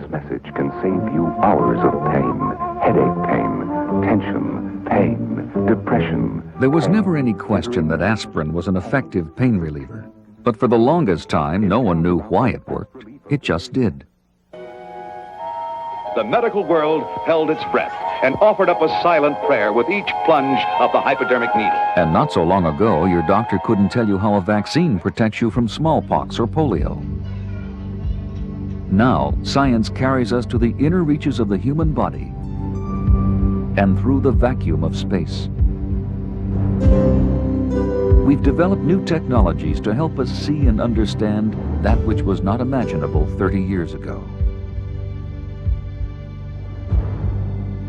message can save you hours of pain, headache pain, tension, pain, depression. There was never any question that aspirin was an effective pain reliever. But for the longest time, no one knew why it worked. It just did. The medical world held its breath and offered up a silent prayer with each plunge of the hypodermic needle. And not so long ago, your doctor couldn't tell you how a vaccine protects you from smallpox or polio. Now, science carries us to the inner reaches of the human body and through the vacuum of space. We've developed new technologies to help us see and understand that which was not imaginable 30 years ago.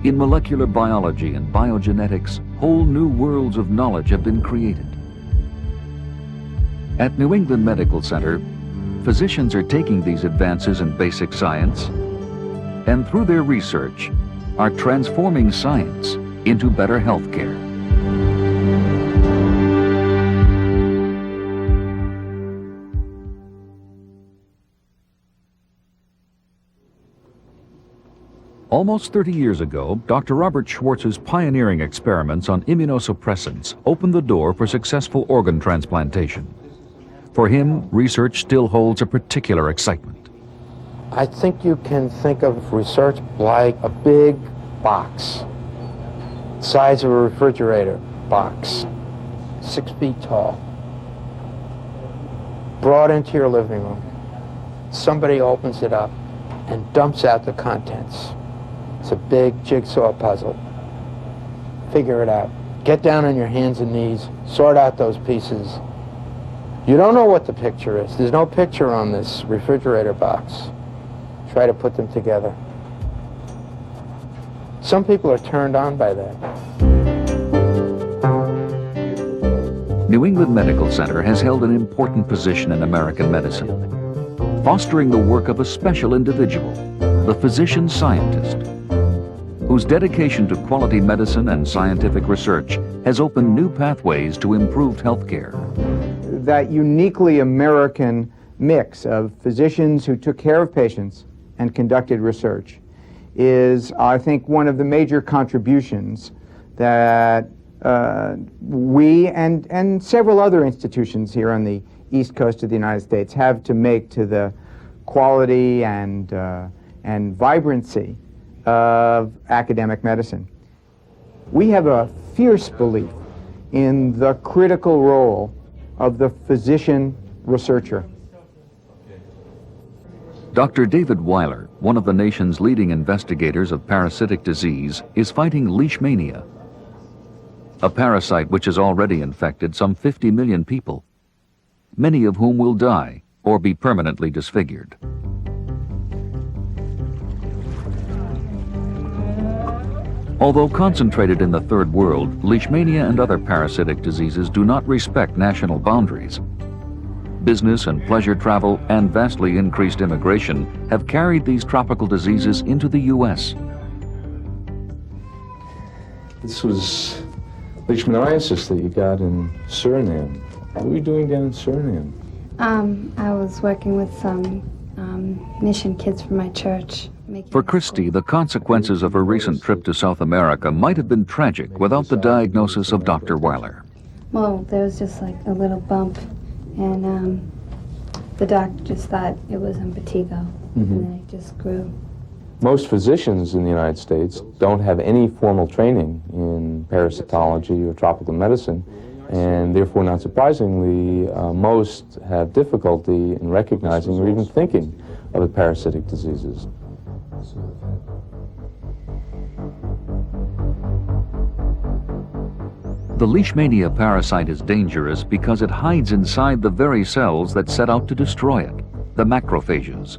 In molecular biology and biogenetics, whole new worlds of knowledge have been created. At New England Medical Center, physicians are taking these advances in basic science and through their research are transforming science into better health care. Almost 30 years ago, Dr. Robert Schwartz's pioneering experiments on immunosuppressants opened the door for successful organ transplantation. For him, research still holds a particular excitement. I think you can think of research like a big box, size of a refrigerator box, 6 feet tall, brought into your living room. Somebody opens it up and dumps out the contents. It's a big jigsaw puzzle. Figure it out. Get down on your hands and knees, sort out those pieces. You don't know what the picture is. There's no picture on this refrigerator box. Try to put them together. Some people are turned on by that. New England Medical Center has held an important position in American medicine, fostering the work of a special individual, the physician-scientist, whose dedication to quality medicine and scientific research has opened new pathways to improved health care. That uniquely American mix of physicians who took care of patients and conducted research is, I think, one of the major contributions that we and several other institutions here on the East Coast of the United States have to make to the quality and vibrancy of academic medicine. We have a fierce belief in the critical role of the physician researcher. Dr. David Weiler, one of the nation's leading investigators of parasitic disease, is fighting leishmania, a parasite which has already infected some 50 million people, many of whom will die or be permanently disfigured. Although concentrated in the Third World, leishmania and other parasitic diseases do not respect national boundaries. Business and pleasure travel and vastly increased immigration have carried these tropical diseases into the U.S. This was leishmaniasis that you got in Suriname. What were you doing down in Suriname? I was working with some mission kids from my church. For Christy, the consequences of her recent trip to South America might have been tragic without the diagnosis of Dr. Weiler. Well, there was just like a little bump, and the doctor just thought it was impetigo, and then it just grew. Most physicians in the United States don't have any formal training in parasitology or tropical medicine, and therefore, not surprisingly, most have difficulty in recognizing or even thinking of the parasitic diseases. The leishmania parasite is dangerous because it hides inside the very cells that set out to destroy it, the macrophages.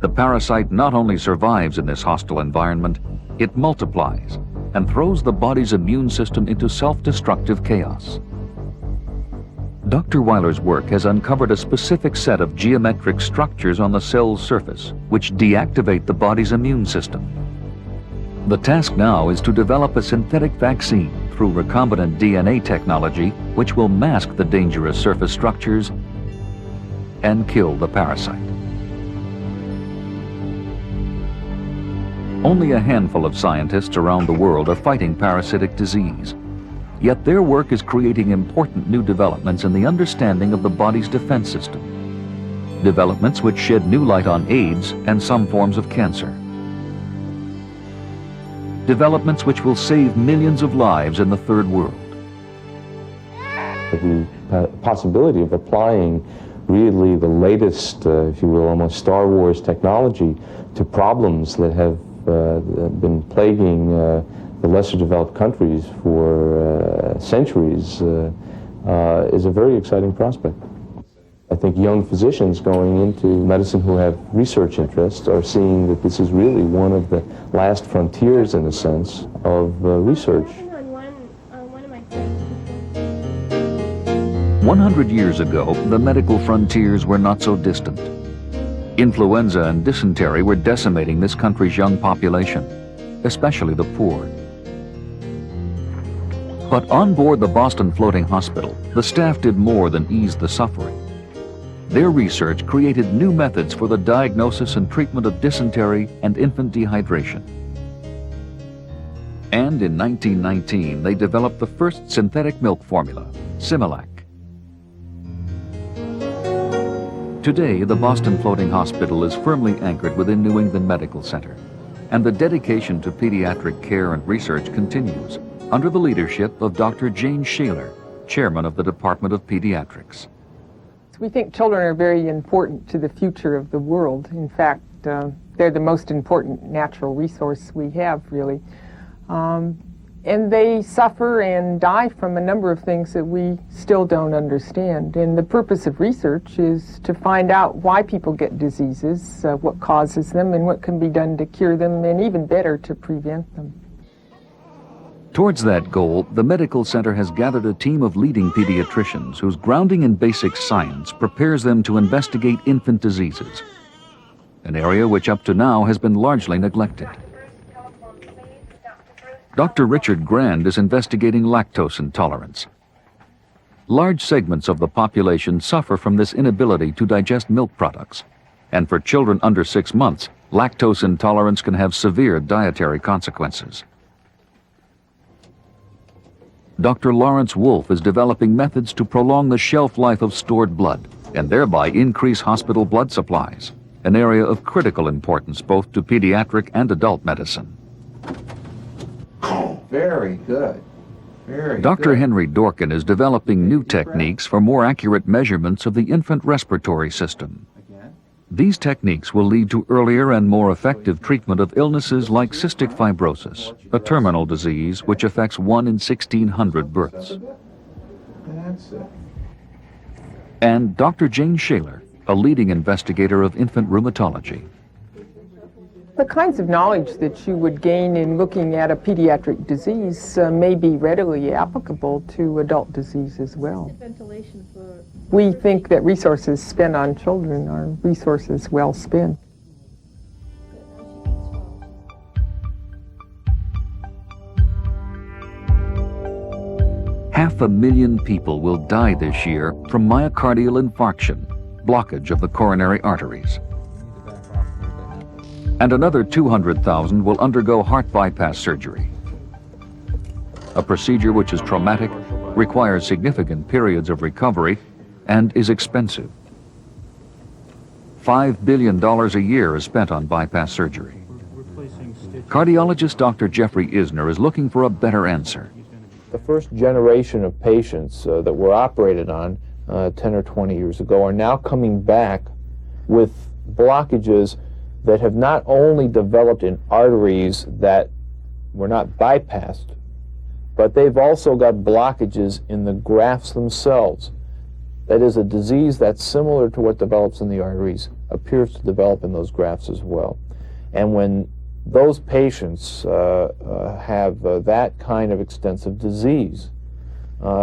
The parasite not only survives in this hostile environment, it multiplies and throws the body's immune system into self-destructive chaos. Dr. Weiler's work has uncovered a specific set of geometric structures on the cell's surface which deactivate the body's immune system. The task now is to develop a synthetic vaccine through recombinant DNA technology which will mask the dangerous surface structures and kill the parasite. Only a handful of scientists around the world are fighting parasitic disease. Yet their work is creating important new developments in the understanding of the body's defense system. Developments which shed new light on AIDS and some forms of cancer. Developments which will save millions of lives in the third world. The possibility of applying really the latest, if you will, almost Star Wars technology to problems that have been plaguing the lesser developed countries for centuries is a very exciting prospect. I think young physicians going into medicine who have research interests are seeing that this is really one of the last frontiers, in a sense, of research. 100 years ago, the medical frontiers were not so distant. Influenza and dysentery were decimating this country's young population, especially the poor. But on board the Boston Floating Hospital, the staff did more than ease the suffering. Their research created new methods for the diagnosis and treatment of dysentery and infant dehydration. And in 1919, they developed the first synthetic milk formula, Similac. Today, the Boston Floating Hospital is firmly anchored within New England Medical Center, and the dedication to pediatric care and research continues under the leadership of Dr. Jane Shaler, chairman of the Department of Pediatrics. We think children are very important to the future of the world. In fact, they're the most important natural resource we have, really. And they suffer and die from a number of things that we still don't understand. And the purpose of research is to find out why people get diseases, what causes them, and what can be done to cure them, and even better, to prevent them. Towards that goal, the medical center has gathered a team of leading pediatricians whose grounding in basic science prepares them to investigate infant diseases, an area which up to now has been largely neglected. Dr. Richard Grand is investigating lactose intolerance. Large segments of the population suffer from this inability to digest milk products, and for children under 6 months, lactose intolerance can have severe dietary consequences. Dr. Lawrence Wolf is developing methods to prolong the shelf life of stored blood and thereby increase hospital blood supplies, an area of critical importance both to pediatric and adult medicine. Very good. Very Dr. good. Henry Dorkin is developing new techniques for more accurate measurements of the infant respiratory system. These techniques will lead to earlier and more effective treatment of illnesses like cystic fibrosis, a terminal disease which affects 1 in 1,600 births. That's it. And Dr. Jane Shaler, a leading investigator of infant rheumatology. The kinds of knowledge that you would gain in looking at a pediatric disease may be readily applicable to adult disease as well. We think that resources spent on children are resources well spent. Half a million people will die this year from myocardial infarction, blockage of the coronary arteries. And another 200,000 will undergo heart bypass surgery, a procedure which is traumatic, requires significant periods of recovery, and is expensive. $5 billion a year is spent on bypass surgery. Cardiologist Dr. Jeffrey Isner is looking for a better answer. The first generation of patients that were operated on 10 or 20 years ago are now coming back with blockages that have not only developed in arteries that were not bypassed, but they've also got blockages in the grafts themselves. That is, a disease that's similar to what develops in the arteries appears to develop in those grafts as well. And when those patients have that kind of extensive disease,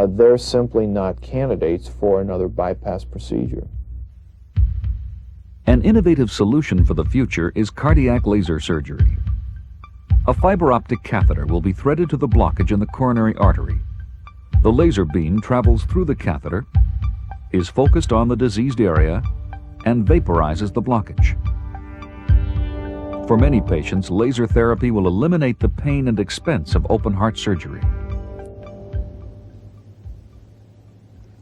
they're simply not candidates for another bypass procedure. An innovative solution for the future is cardiac laser surgery. A fiber optic catheter will be threaded to the blockage in the coronary artery. The laser beam travels through the catheter, is focused on the diseased area, and vaporizes the blockage. For many patients, laser therapy will eliminate the pain and expense of open heart surgery.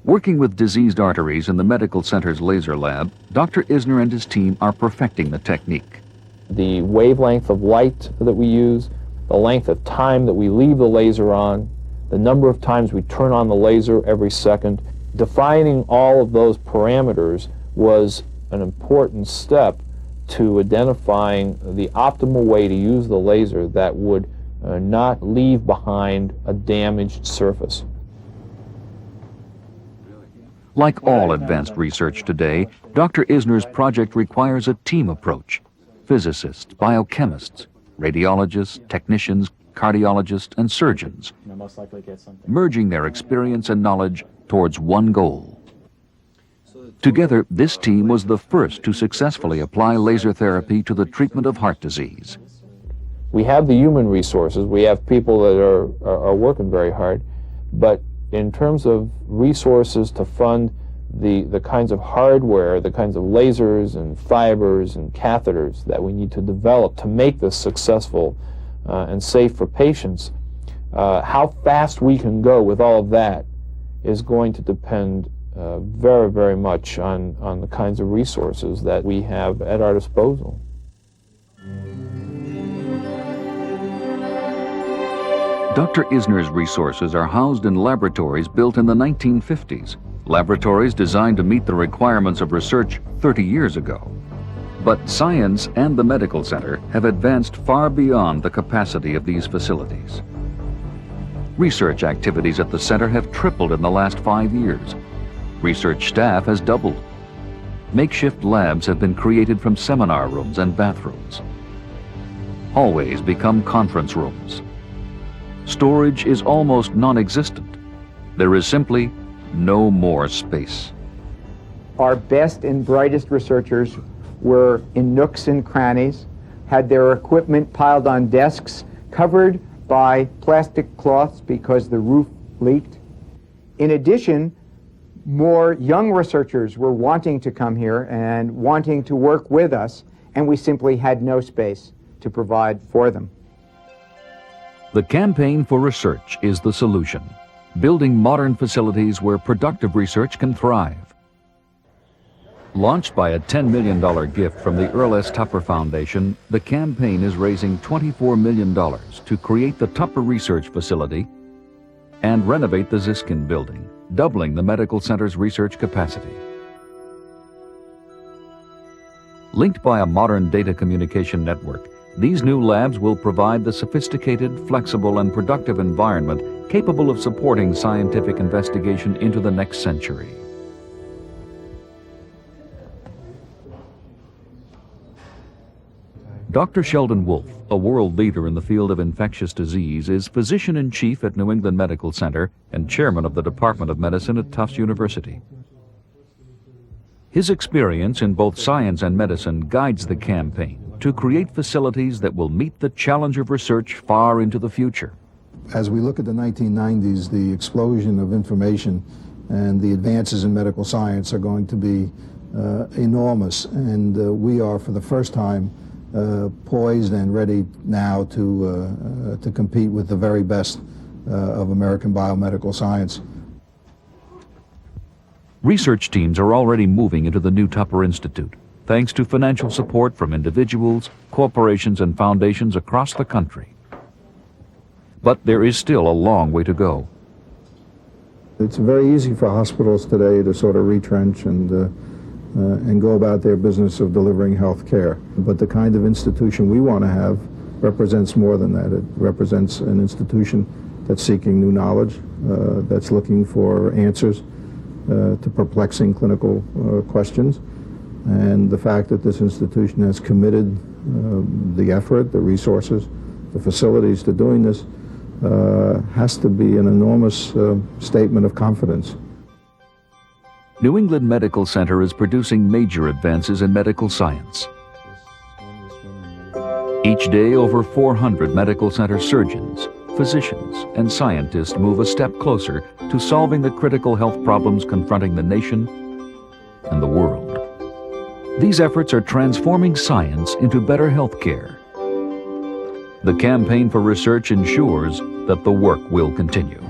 Working with diseased arteries in the medical center's laser lab, Dr. Isner and his team are perfecting the technique. The wavelength of light that we use, the length of time that we leave the laser on, the number of times we turn on the laser every second, defining all of those parameters was an important step to identifying the optimal way to use the laser that would not leave behind a damaged surface. Like all advanced research today, Dr. Isner's project requires a team approach. Physicists, biochemists, radiologists, technicians, cardiologists, and surgeons, merging their experience and knowledge towards one goal. Together, this team was the first to successfully apply laser therapy to the treatment of heart disease. We have the human resources, we have people that are working very hard, but in terms of resources to fund the kinds of hardware, the kinds of lasers and fibers and catheters that we need to develop to make this successful and safe for patients, how fast we can go with all of that is going to depend very, very much on the kinds of resources that we have at our disposal. Dr. Isner's resources are housed in laboratories built in the 1950s, laboratories designed to meet the requirements of research 30 years ago. But science and the medical center have advanced far beyond the capacity of these facilities. Research activities at the center have tripled in the last 5 years. Research staff has doubled. Makeshift labs have been created from seminar rooms and bathrooms. Hallways become conference rooms. Storage is almost non-existent. There is simply no more space. Our best and brightest researchers were in nooks and crannies, had their equipment piled on desks, covered by plastic cloths because the roof leaked. In addition, more young researchers were wanting to come here and wanting to work with us, and we simply had no space to provide for them. The campaign for research is the solution, building modern facilities where productive research can thrive. Launched by a $10 million gift from the Earl S. Tupper Foundation, the campaign is raising $24 million to create the Tupper Research Facility and renovate the Ziskin building, doubling the medical center's research capacity. Linked by a modern data communication network, these new labs will provide the sophisticated, flexible, and productive environment capable of supporting scientific investigation into the next century. Dr. Sheldon Wolf, a world leader in the field of infectious disease, is physician-in-chief at New England Medical Center and chairman of the Department of Medicine at Tufts University. His experience in both science and medicine guides the campaign to create facilities that will meet the challenge of research far into the future. As we look at the 1990s, the explosion of information and the advances in medical science are going to be enormous, and we are, for the first time, poised and ready now to compete with the very best of American biomedical science. Research teams are already moving into the new Tupper Institute, thanks to financial support from individuals, corporations, and foundations across the country. But there is still a long way to go. It's very easy for hospitals today to sort of retrench and go about their business of delivering health care. But the kind of institution we want to have represents more than that. It represents an institution that's seeking new knowledge, that's looking for answers to perplexing clinical questions. And the fact that this institution has committed the effort, the resources, the facilities to doing this has to be an enormous statement of confidence. New England Medical Center is producing major advances in medical science. Each day, over 400 medical center surgeons, physicians, and scientists move a step closer to solving the critical health problems confronting the nation and the world. These efforts are transforming science into better health care The campaign for research ensures that the work will continue.